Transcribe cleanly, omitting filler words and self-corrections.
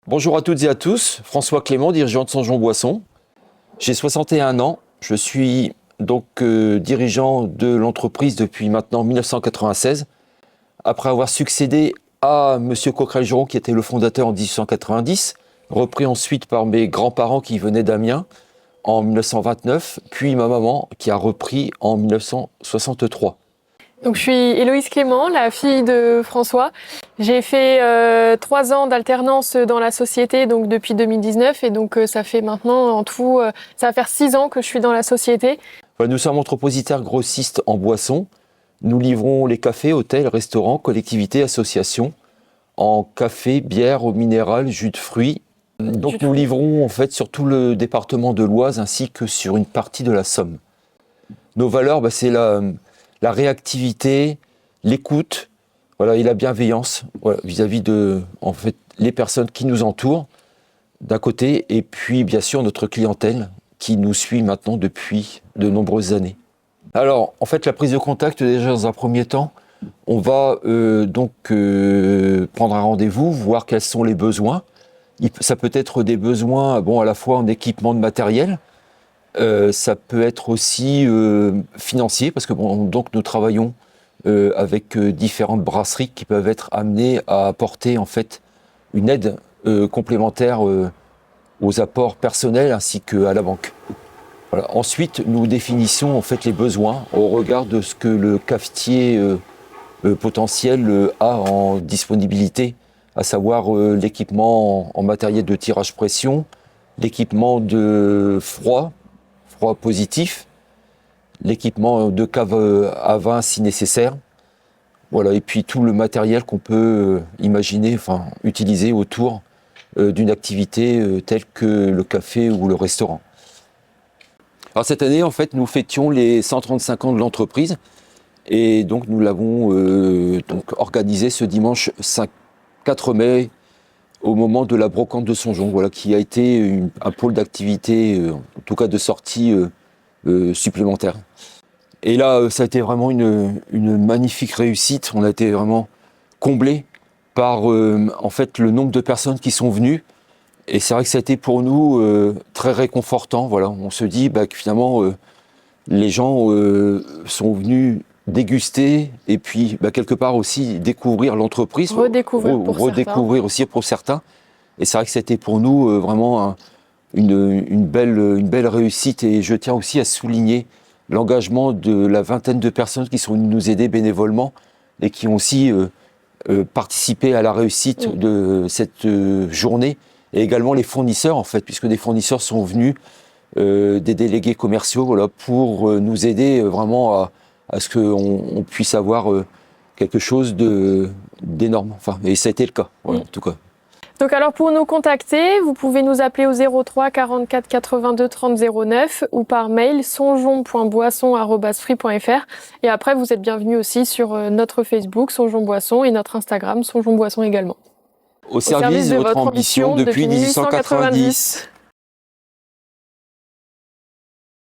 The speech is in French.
Bonjour à toutes et à tous, François Clément, dirigeant de Songeon Boisson. J'ai 61 ans, je suis donc dirigeant de l'entreprise depuis maintenant 1996, après avoir succédé à Monsieur Coquerel-Juron qui était le fondateur en 1890, repris ensuite par mes grands-parents qui venaient d'Amiens en 1929, puis ma maman qui a repris en 1963. Donc je suis Héloïse Clément, la fille de François. J'ai fait 3 ans d'alternance dans la société donc depuis 2019 et donc ça fait maintenant en tout, ça va faire 6 ans que je suis dans la société. Nous sommes entrepositaires grossistes en boissons. Nous livrons les cafés, hôtels, restaurants, collectivités, associations en café, bière, eau minérale, jus de fruits. Donc nous livrons en fait sur tout le département de l'Oise ainsi que sur une partie de la Somme. Nos valeurs, c'est la réactivité, l'écoute, et la bienveillance vis-à-vis de les personnes qui nous entourent d'un côté et puis bien sûr notre clientèle qui nous suit maintenant depuis de nombreuses années. Alors en fait la prise de contact déjà dans un premier temps, on va prendre un rendez-vous, voir quels sont les besoins. Ça peut être des besoins à la fois en équipement de matériel, ça peut être aussi financier parce que nous travaillons avec différentes brasseries qui peuvent être amenées à apporter en fait une aide complémentaire aux apports personnels ainsi qu'à la banque. Voilà. Ensuite, nous définissons en fait les besoins au regard de ce que le cafetier potentiel a en disponibilité, à savoir l'équipement en matériel de tirage pression, l'équipement de froid positif, l'équipement de cave à vin si nécessaire, et puis tout le matériel qu'on peut utiliser autour d'une activité telle que le café ou le restaurant. Alors cette année, en fait, nous fêtions les 135 ans de l'entreprise et donc nous l'avons organisé ce dimanche 4 mai au moment de la brocante de Songeon, qui a été un pôle d'activité, en tout cas de sortie supplémentaire. Et là, ça a été vraiment une magnifique réussite. On a été vraiment comblés par le nombre de personnes qui sont venues. Et c'est vrai que ça a été pour nous très réconfortant. On se dit que finalement, les gens sont venus déguster et puis quelque part aussi découvrir l'entreprise. Redécouvrir aussi pour certains. Et c'est vrai que c'était pour nous vraiment une belle réussite. Et je tiens aussi à souligner l'engagement de la vingtaine de personnes qui sont venues nous aider bénévolement et qui ont aussi participé à la réussite de cette journée. Et également les fournisseurs, en fait, puisque des fournisseurs sont venus, des délégués commerciaux, pour nous aider vraiment à ce qu'on puisse avoir quelque chose d'énorme. Et ça a été le cas, en tout cas. Donc alors pour nous contacter, vous pouvez nous appeler au 03 44 82 30 09 ou par mail sonjon.boisson@free.fr. Et après, vous êtes bienvenus aussi sur notre Facebook Songeon Boisson et notre Instagram Songeon Boisson également. Au service de votre ambition depuis 1890.